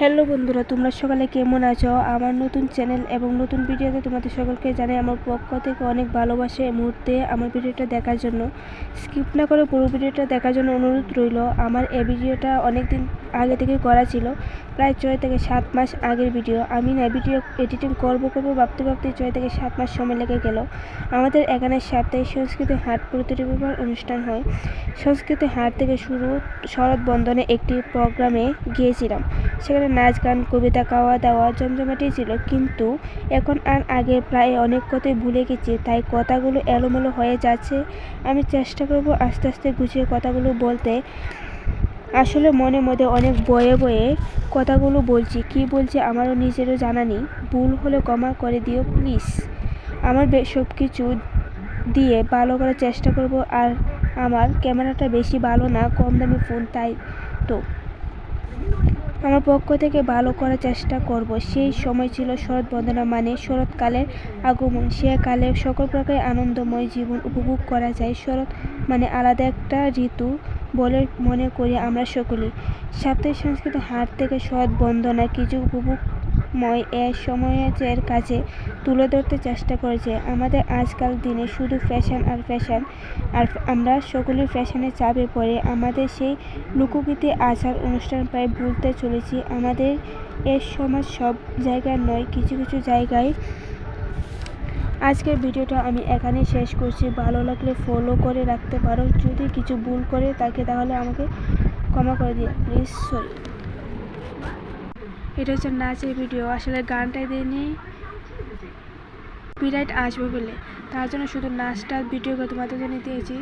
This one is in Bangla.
হ্যালো বন্ধুরা, তোমরা সকালে কেমন আছো? আমার নতুন চ্যানেল এবং নতুন ভিডিওতে তোমাদের সকলকে জানাই আমার পক্ষ থেকে অনেক ভালোবাসা। এই মুহূর্তে আমার ভিডিওটা দেখার জন্য স্কিপ না করে পুরো ভিডিওটা দেখার জন্য অনুরোধ রইল। আমার এই ভিডিওটা অনেক দিন আগে থেকে করা ছিল, প্রায় 6 থেকে 7 মাস আগের ভিডিও। আমি না ভিডিও এডিটিং করবো ভাবতে 6 থেকে 7 মাস সময় লেগে গেল। আমাদের এখানে সাপ্তাহিক সংস্কৃতি হাট প্রতি রবিবার অনুষ্ঠান হয়। সংস্কৃতি হাট থেকে শুরু শরৎ বন্ধনে একটি প্রোগ্রামে গিয়েছিলাম। সেখানে নাচ গান কবিতা খাওয়া দাওয়া জমজমাটি ছিল, কিন্তু এখন আর আগের প্রায় অনেক কথাই ভুলে গেছি, তাই কথাগুলো এলোমেলো হয়ে যাচ্ছে। আমি চেষ্টা করব আস্তে আস্তে গুছিয়ে কথাগুলো বলতে। আসলে মনে মধ্যে অনেক বয়ে বয়ে কথাগুলো বলছি, কি বলছি আমারও নিজেরও জানা নেই। ভুল হলে ক্ষমা করে দিও প্লিজ। আমার সব কিছু দিয়ে ভালো করার চেষ্টা করব। আর আমার ক্যামেরাটা বেশি ভালো না, কম দামি ফোন, তাই তো আমার পক্ষ থেকে ভালো করার চেষ্টা করব। সেই সময় ছিল শরৎ বন্দনা, মানে শরৎকালের আগমন। সে কালে সকল প্রকার আনন্দময় জীবন উপভোগ করা যায়। শরৎ মানে আলাদা একটা ঋতু বলে মনে করি আমরা সকলেই। সাপ্তাহিক সংস্কৃতি হাট থেকে শরৎ বন্দনা কিছু উপভোগময় এ সমাজের কাছে তুলে ধরতে চেষ্টা করেছে। আমাদের আজকাল দিনে শুধু ফ্যাশন আর ফ্যাশন, আর আমরা সকলেই ফ্যাশনে চাপে পড়ে আমাদের সেই লোকগীতি আচার অনুষ্ঠান প্রায় ভুলতে চলেছি। আমাদের এর সমাজ সব জায়গায় নয়, কিছু কিছু জায়গায়। আজকের ভিডিওটা আমি এখানে শেষ করছি। ভালো লাগলে ফলো করে রাখতে পারো। যদি কিছু ভুল করে থাকে তাহলে আমাকে ক্ষমা করে দিও প্লিজ। সরি। এটা হচ্ছে নাচের ভিডিও। আসলে গানটাই দিইনি, কপিরাইট আসবে বলে, তার জন্য শুধু নাচটা ভিডিও করে তোমাদের জন্য দিয়েছি।